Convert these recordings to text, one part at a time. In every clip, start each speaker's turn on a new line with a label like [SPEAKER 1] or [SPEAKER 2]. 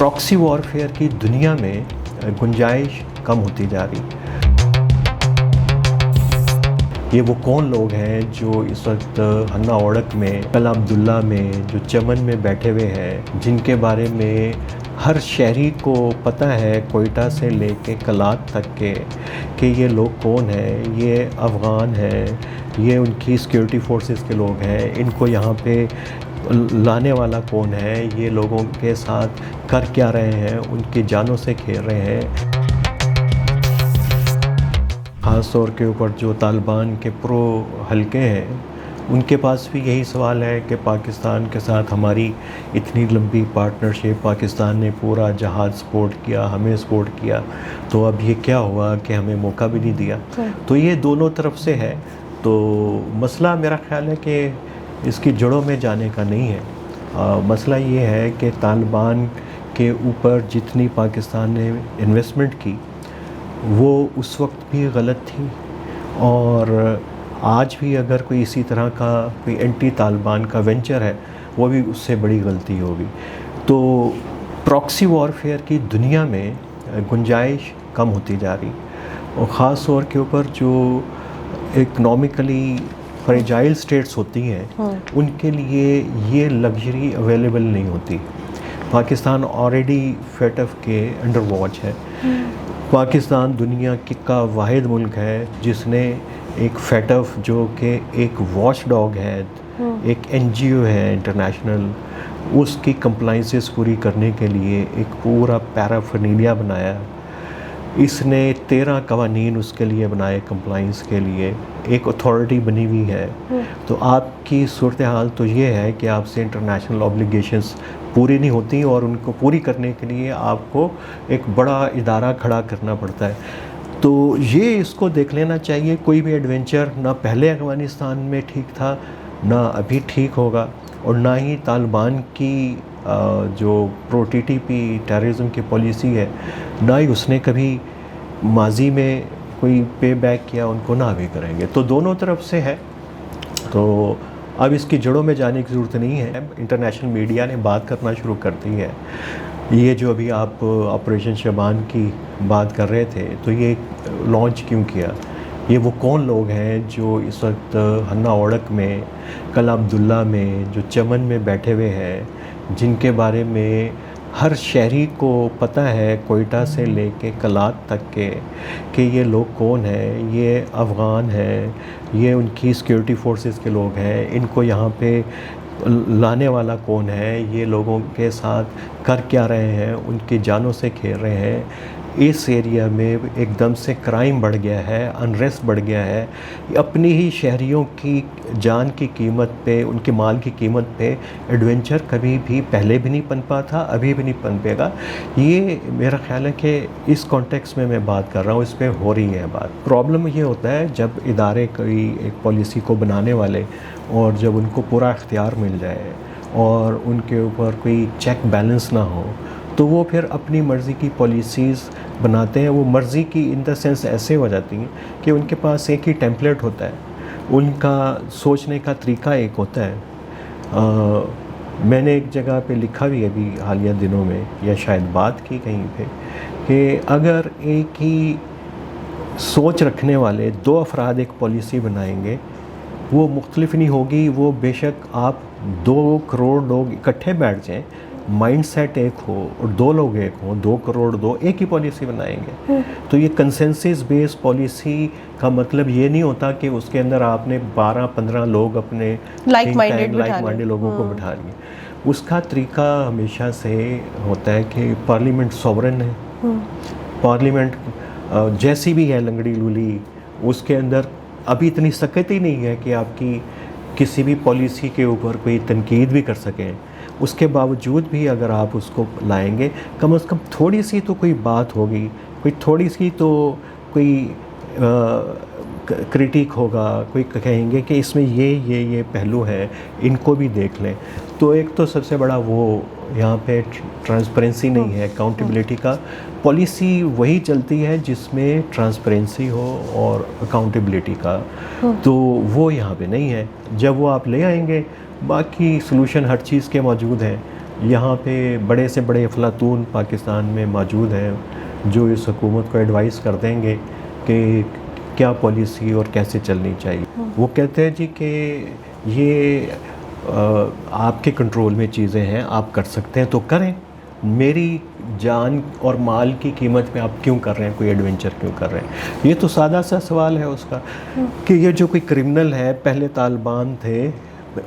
[SPEAKER 1] Proxy warfare की दुनिया में गुंजाइश कम होती जा रही। ये वो कौन लोग हैं जो इस वक्त हन्ना ओड़क में, कला अब्दुल्ला में, जो चमन में बैठे हुए हैं, जिनके बारे में हर शहरी को पता है, कोयटा से लेके कलात तक के, कि ये लोग कौन हैं, ये अफ़गान हैं, ये उनकी सिक्योरिटी फोर्सेस के लोग हैं, इनको यहाँ पे लाने वाला कौन है, ये लोगों के साथ कर क्या रहे हैं, उनकी जानों से खेल रहे हैं। ख़ास तौर के ऊपर जो तालिबान के प्रो हलके हैं, उनके पास भी यही सवाल है कि पाकिस्तान के साथ हमारी इतनी लंबी पार्टनरशिप, पाकिस्तान ने पूरा जहाज़ सपोर्ट किया, हमें सपोर्ट किया, तो अब ये क्या हुआ कि हमें मौका भी नहीं दिया। तो ये दोनों तरफ से है। तो मसला मेरा ख्याल है कि इसकी जड़ों में जाने का नहीं है। मसला ये है कि तालिबान के ऊपर जितनी पाकिस्तान ने इन्वेस्टमेंट की, वो उस वक्त भी गलत थी, और आज भी अगर कोई इसी तरह का कोई एंटी तालिबान का वेंचर है, वो भी उससे बड़ी गलती होगी। तो प्रॉक्सी वॉरफेयर की दुनिया में गुंजाइश कम होती जा रही, और ख़ास तौर के ऊपर जो इकनॉमिकली फ्रेजाइल स्टेट्स होती हैं, उनके लिए ये लग्जरी अवेलेबल नहीं होती। पाकिस्तान ऑलरेडी फेटफ के अंडर वॉच है। पाकिस्तान दुनिया का वाहिद मुल्क है जिसने एक फेटफ, जो कि एक वॉच डॉग है, एक NGO है इंटरनेशनल, उसकी कंप्लाइंसेस पूरी करने के लिए एक पूरा पैराफर्नीलिया बनाया। इसने 13 कवानीन उसके लिए बनाए कंप्लाइंस के लिए, एक अथॉरिटी बनी हुई है। तो आपकी सूरत हाल तो ये है कि आपसे इंटरनेशनल ऑब्लिगेशंस पूरी नहीं होती, और उनको पूरी करने के लिए आपको एक बड़ा इदारा खड़ा करना पड़ता है। तो ये इसको देख लेना चाहिए। कोई भी एडवेंचर ना पहले अफ़गानिस्तान में ठीक था, ना अभी ठीक होगा, और ना ही तालिबान की जो प्रो TTP टेररिज्म की पॉलिसी है, ना ही उसने कभी माजी में कोई पे बैक किया, उनको ना भी करेंगे। तो दोनों तरफ से है। तो अब इसकी जड़ों में जाने की ज़रूरत नहीं है। इंटरनेशनल मीडिया ने बात करना शुरू कर दी है। ये जो अभी आप ऑपरेशन शबान की बात कर रहे थे, तो ये लॉन्च क्यों किया? ये वो कौन लोग हैं जो इस वक्त हन्ना ओड़क में, कला अब्दुल्ला में, जो चमन में बैठे हुए हैं, जिनके बारे में हर शहरी को पता है, कोयटा से लेके कलात तक के, कि ये लोग कौन हैं, ये अफ़गान हैं, ये उनकी सिक्योरिटी फोर्सेस के लोग हैं, इनको यहाँ पे लाने वाला कौन है, ये लोगों के साथ कर क्या रहे हैं, उनकी जानों से खेल रहे हैं। इस एरिया में एकदम से क्राइम बढ़ गया है, अनरेस्ट बढ़ गया है। अपनी ही शहरियों की जान की कीमत पे, उनके माल की कीमत पे एडवेंचर कभी भी पहले भी नहीं पनपा था, अभी भी नहीं पनपेगा। ये मेरा ख्याल है कि इस कॉन्टेक्स्ट में मैं बात कर रहा हूँ, इस पर हो रही है बात। प्रॉब्लम ये होता है जब इदारे कोई एक पॉलिसी को बनाने वाले, और जब उनको पूरा इख्तियार मिल जाए और उनके ऊपर कोई चेक बैलेंस ना हो, तो वो फिर अपनी मर्ज़ी की पॉलिसीज़ बनाते हैं। वो मर्ज़ी की इन द सेंस ऐसे हो जाती हैं कि उनके पास एक ही टेम्पलेट होता है, उनका सोचने का तरीका एक होता है। मैंने एक जगह पे लिखा भी अभी हालिया दिनों में, या शायद बात की कहीं पे, कि अगर एक ही सोच रखने वाले दो अफराद एक पॉलिसी बनाएंगे, वो मुख्तलिफ नहीं होगी। वो बेशक आप 2 करोड़ लोग इकट्ठे बैठ जाएं, माइंडसेट एक हो, और 2 लोग एक हों, 2 करोड़ 2 एक ही पॉलिसी बनाएंगे। तो ये कंसेंसस बेस्ड पॉलिसी का मतलब ये नहीं होता कि उसके अंदर आपने 12-15 लोग अपने
[SPEAKER 2] लाइक माइंडेड
[SPEAKER 1] लोगों को बिठा लिए। उसका तरीका हमेशा से होता है कि पार्लियामेंट सॉवरन है। पार्लियामेंट जैसी भी है लंगड़ी लूली, उसके अंदर अभी इतनी सख्ती नहीं है कि आपकी किसी भी पॉलिसी के ऊपर कोई तनकीद भी कर सकें। उसके बावजूद भी अगर आप उसको लाएंगे, कम से कम थोड़ी सी तो कोई बात होगी, कोई थोड़ी सी तो कोई क्रिटिक होगा, कोई कहेंगे कि इसमें ये पहलू है, इनको भी देख लें। तो एक तो सबसे बड़ा वो यहाँ पे ट्रांसपेरेंसी नहीं है, अकाउंटेबिलिटी का। पॉलिसी वही चलती है जिसमें ट्रांसपेरेंसी हो और अकाउंटेबिलिटी का, तो वो यहाँ पे नहीं है। जब वो आप ले आएंगे, बाकी सलूशन हर चीज़ के मौजूद हैं, यहाँ पे बड़े से बड़े अफलातून पाकिस्तान में मौजूद हैं जो इस हुकूमत को एडवाइस कर देंगे कि क्या पॉलिसी और कैसे चलनी चाहिए। वो कहते हैं जी कि ये आपके कंट्रोल में चीज़ें हैं, आप कर सकते हैं तो करें, मेरी जान और माल की कीमत पे आप क्यों कर रहे हैं, कोई एडवेंचर क्यों कर रहे हैं। ये तो सादा सा सवाल है उसका कि ये जो कोई क्रिमिनल है, पहले तालिबान थे,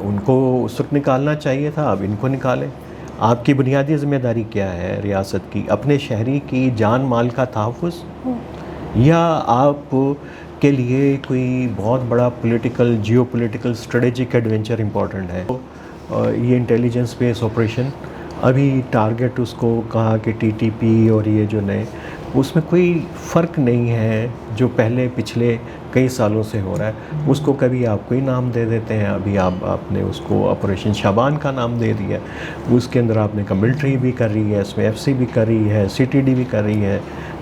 [SPEAKER 1] उनको उस वक्त निकालना चाहिए था, अब इनको निकालें। आपकी बुनियादी ज़िम्मेदारी क्या है रियासत की? अपने शहरी की जान माल का तहफ़्फ़ुज़, या आप के लिए कोई बहुत बड़ा political geopolitical strategic adventure important है। ये इंटेलिजेंस बेस ऑपरेशन अभी टारगेट उसको कहा कि टीटीपी और ये जो नए, उसमें कोई फ़र्क नहीं है जो पहले पिछले कई सालों से हो रहा है। उसको कभी आप कोई नाम दे देते हैं, अभी आपने उसको ऑपरेशन शाबान का नाम दे दिया, उसके अंदर आपने कहा मिलिट्री भी कर रही है, इसमें एफसी भी कर रही है, सीटीडी भी कर रही है,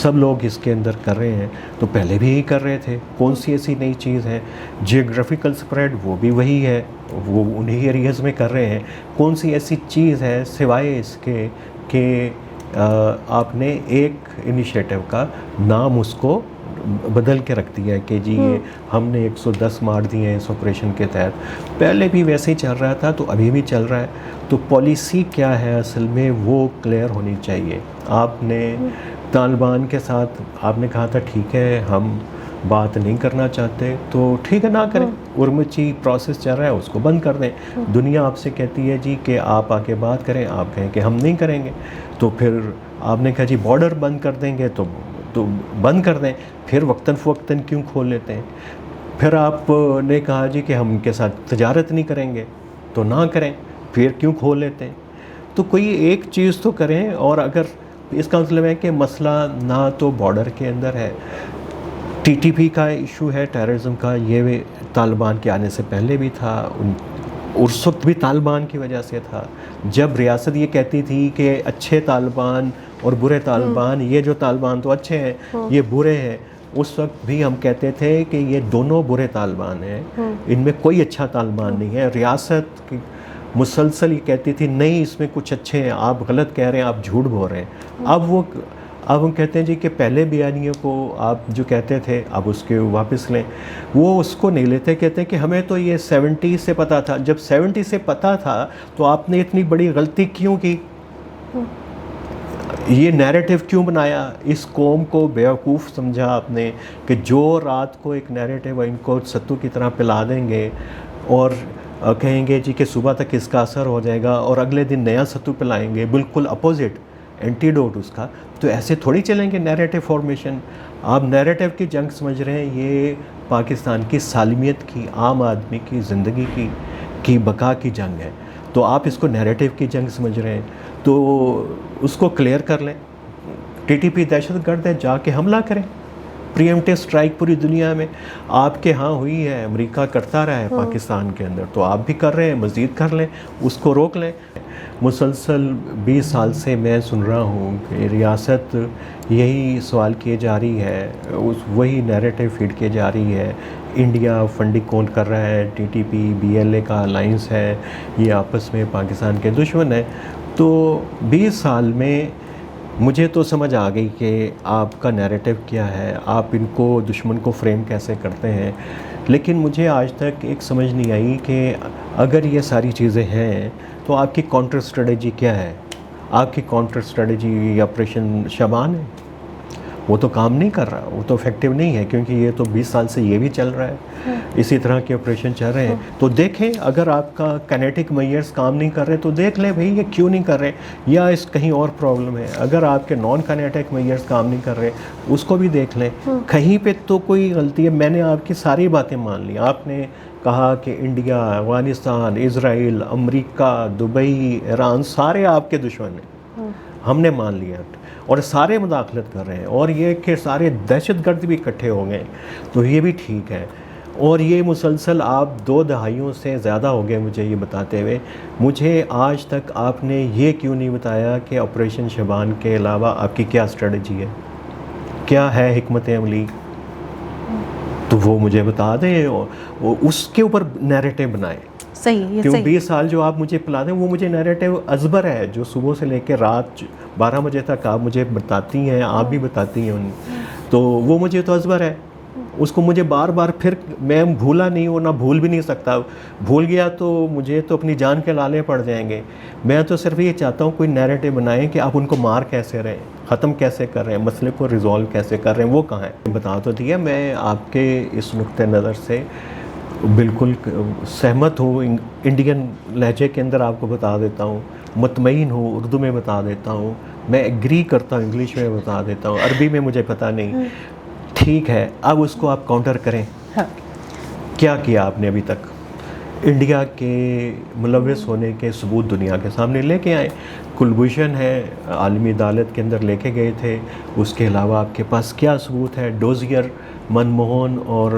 [SPEAKER 1] सब लोग इसके अंदर कर रहे हैं। तो पहले भी यही कर रहे थे, कौन सी ऐसी नई चीज़ है? जियोग्राफिकल स्प्रेड वो भी वही है, वो उन्हीं एरियाज़ में कर रहे हैं। कौन सी ऐसी चीज़ है सिवाय इसके कि आपने एक इनिशिएटिव का नाम उसको बदल के रख दिया है कि जी ये हमने 110 मार दिए हैं इस ऑपरेशन के तहत। पहले भी वैसे ही चल रहा था तो अभी भी चल रहा है। तो पॉलिसी क्या है असल में, वो क्लियर होनी चाहिए। आपने तालिबान के साथ आपने कहा था ठीक है हम बात नहीं करना चाहते, तो ठीक है ना करें, उर्मची प्रोसेस चल रहा है उसको बंद कर दें। दुनिया आपसे कहती है जी कि आप आके बात करें, आप कहें कि हम नहीं करेंगे, तो फिर आपने कहा जी बॉर्डर बंद कर देंगे, तो बंद कर दें। फिर वक्तन फ़वक्तन क्यों खोल लेते हैं? फिर आपने कहा जी कि हम उनके साथ तजारत नहीं करेंगे, तो ना करें, फिर क्यों खोल लेते हैं? तो कोई एक चीज़ तो करें। और अगर इसका मतलब है कि मसला ना तो बॉर्डर के अंदर है, टीटीपी का इशू है, टेररिज्म का, ये तालिबान के आने से पहले भी था, उस वक्त भी तालिबान की वजह से था। जब रियासत ये कहती थी कि अच्छे तालिबान और बुरे तालिबान, ये जो तालिबान तो अच्छे हैं, ये बुरे हैं, उस वक्त भी हम कहते थे कि ये दोनों बुरे तालिबान हैं, इनमें कोई अच्छा तालिबान नहीं है। रियासत की मुसलसल ये कहती थी नहीं इसमें कुछ अच्छे हैं, आप गलत कह रहे हैं, आप झूठ बोल रहे हैं। अब हम कहते हैं जी कि पहले बयानियों को आप जो कहते थे अब उसके वापस लें। वो उसको नहीं लेते, कहते हैं कि हमें तो ये 70 से पता था। जब 70 से पता था तो आपने इतनी बड़ी गलती क्यों की? ये नैरेटिव क्यों बनाया? इस कौम को बेवकूफ़ समझा आपने कि जो रात को एक नैरेटिव इनको सत्तू की तरह पिला देंगे और कहेंगे जी कि सुबह तक इसका असर हो जाएगा, और अगले दिन नया सत्तू पिलाएंगे, बिल्कुल अपोजिट एंटीडोट उसका। तो ऐसे थोड़ी चलेंगे नैरेटिव फॉर्मेशन। आप नैरेटिव की जंग समझ रहे हैं, ये पाकिस्तान की सालमियत की, आम आदमी की ज़िंदगी की बका की जंग है। तो आप इसको नैरेटिव की जंग समझ रहे हैं, तो उसको क्लियर कर लें। टीटीपी दहशतगर्द है, जाके हमला करें, प्रीएम्प्टिव स्ट्राइक पूरी दुनिया में। आपके यहाँ हुई है, अमेरिका करता रहा है पाकिस्तान के अंदर, तो आप भी कर रहे हैं, मज़ीद कर लें, उसको रोक लें। मुसलसल 20 साल से मैं सुन रहा हूँ कि रियासत यही सवाल किए जा रही है, वही नैरेटिव फीड किए जा रही है। इंडिया फंडिंग कौन कर रहा है, टीटीपी बीएलए का अलाइंस है, ये आपस में पाकिस्तान के दुश्मन है। तो 20 साल में मुझे तो समझ आ गई कि आपका नैरेटिव क्या है, आप इनको दुश्मन को फ्रेम कैसे करते हैं। लेकिन मुझे आज तक एक समझ नहीं आई कि अगर ये सारी चीज़ें हैं तो आपकी काउंटर स्ट्रेटजी क्या है? आपकी काउंटर स्ट्रेटजी ऑपरेशन शाबान है, वो तो काम नहीं कर रहा, वो तो इफेक्टिव नहीं है, क्योंकि ये तो 20 साल से ये भी चल रहा है, इसी तरह के ऑपरेशन चल रहे हैं। तो देखें, अगर आपका काइनेटिक मेजर्स काम नहीं कर रहे तो देख लें भाई ये क्यों नहीं कर रहे, या इस कहीं और प्रॉब्लम है। अगर आपके नॉन काइनेटिक मेजर्स काम नहीं कर रहे उसको भी देख लें, कहीं पे तो कोई गलती है। मैंने आपकी सारी बातें मान ली। आपने कहा कि India, Afghanistan, Israel, America, Dubai, Iran सारे आपके दुश्मन हैं, हमने मान लिया, और सारे मुदाखलत कर रहे हैं, और ये कि सारे दहशतगर्द भी इकट्ठे हो गए, तो ये भी ठीक है। और ये मुसलसल आप 2 दहाइयों से ज़्यादा हो गए मुझे ये बताते हुए। मुझे आज तक आपने ये क्यों नहीं बताया कि ऑपरेशन शाबान के अलावा आपकी क्या स्ट्रेटजी है, क्या है हिकमत अमली? तो वो मुझे बता दें और उसके ऊपर नैरेटिव बनाए।
[SPEAKER 2] सही, ये
[SPEAKER 1] क्यों
[SPEAKER 2] सही।
[SPEAKER 1] 20 साल जो आप मुझे पिला दें वो मुझे नैरेटिव अजबर है, जो सुबह से लेकर रात 12 बजे तक आप मुझे बताती हैं, आप भी बताती हैं तो वो मुझे तो अजबर है। उसको मुझे बार बार फिर मैं भूला नहीं हूँ, ना भूल भी नहीं सकता। भूल गया तो मुझे तो अपनी जान के लाले पड़ जाएंगे। मैं तो सिर्फ ये चाहता हूँ कोई नैरेटिव बनाएं कि आप उनको मार कैसे रहे हैं, ख़त्म कैसे कर रहे हैं, मसले को रिजॉल्व कैसे कर रहे हैं, वो कहाँ है। बता तो दिया, मैं आपके इस नुक्ते नज़र से बिल्कुल सहमत हूँ। इंडियन लहजे के अंदर आपको बता देता हूँ, मुतमईन हूँ, उर्दू में बता देता हूँ, मैं एग्री करता हूँ, इंग्लिश में बता देता हूँ, अरबी में मुझे पता नहीं। ठीक है, अब उसको आप काउंटर करें।
[SPEAKER 2] हाँ।
[SPEAKER 1] क्या किया आपने अभी तक? इंडिया के मुलव्वस होने के सबूत दुनिया के सामने लेके आए। कुलभूषण है, आलमी अदालत के अंदर लेके गए थे। उसके अलावा आपके पास क्या सबूत है? डोजियर, मनमोहन और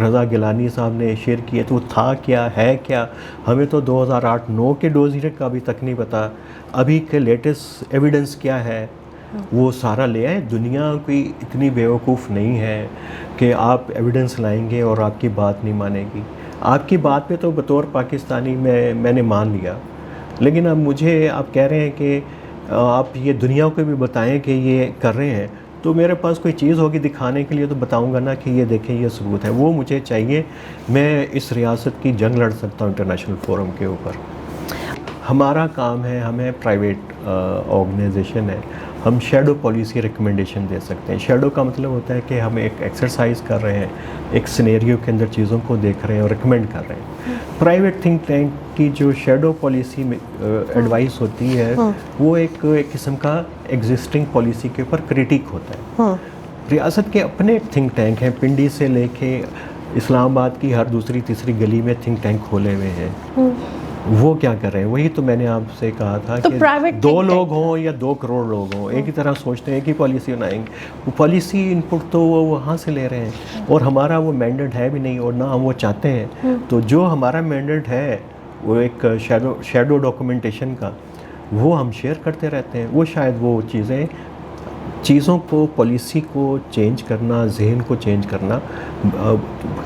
[SPEAKER 1] रज़ा गिलानी साहब ने शेयर किए, तो वो था क्या, है क्या? हमें तो 2008-9 के डोजियर का अभी तक नहीं पता। अभी के लेटेस्ट एविडेंस क्या है वो सारा ले आए। दुनिया कोई इतनी बेवकूफ़ नहीं है कि आप एविडेंस लाएंगे और आपकी बात नहीं मानेगी। आपकी बात पे तो बतौर पाकिस्तानी मैंने मान लिया, लेकिन अब मुझे आप कह रहे हैं कि आप ये दुनिया को भी बताएं कि ये कर रहे हैं, तो मेरे पास कोई चीज़ होगी दिखाने के लिए तो बताऊंगा ना कि ये देखें ये सबूत है। वो मुझे चाहिए, मैं इस रियासत की जंग लड़ सकता हूँ इंटरनेशनल फोरम के ऊपर। हमारा काम है, हमें प्राइवेट ऑर्गेनाइजेशन है, हम शेडो पॉलिसी रिकमेंडेशन दे सकते हैं। शेडो का मतलब होता है कि हम एक एक्सरसाइज कर रहे हैं, एक सिनेरियो के अंदर चीज़ों को देख रहे हैं और रिकमेंड कर रहे हैं। प्राइवेट थिंक टैंक की जो शेडो पॉलिसी में एडवाइस होती है वो एक किस्म का एग्जिस्टिंग पॉलिसी के ऊपर क्रिटिक होता है। रियासत के अपने थिंक टैंक हैं, पिंडी से लेके इस्लामाबाद की हर दूसरी तीसरी गली में थिंक टैंक खोले हुए हैं। वो क्या कर रहे हैं? वही तो मैंने आपसे कहा था
[SPEAKER 2] तो
[SPEAKER 1] कि 2 लोग हों या 2 करोड़ लोग हों, एक ही तरह सोचते हैं, एक ही पॉलिसी बनाएंगे। वो पॉलिसी इनपुट तो वो वहाँ से ले रहे हैं और हमारा वो मैंडेट है भी नहीं और ना हम वो चाहते हैं। तो जो हमारा मैंडेट है वो एक शैडो डॉक्यूमेंटेशन का, वो हम शेयर करते रहते हैं। वो शायद वो चीज़ों को, पॉलिसी को चेंज करना, जहन को चेंज करना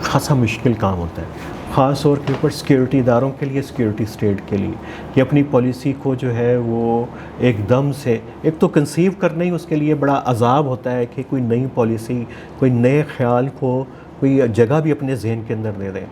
[SPEAKER 1] खासा मुश्किल काम होता है, ख़ास तौर के ऊपर सिक्योरिटी इदारों के लिए, सिक्योरिटी स्टेट के लिए, कि अपनी पॉलिसी को जो है वो एकदम से, एक तो कंसीव करना ही उसके लिए बड़ा अजाब होता है कि कोई नई पॉलिसी, कोई नए ख्याल को कोई जगह भी अपने जहन के अंदर दे दें।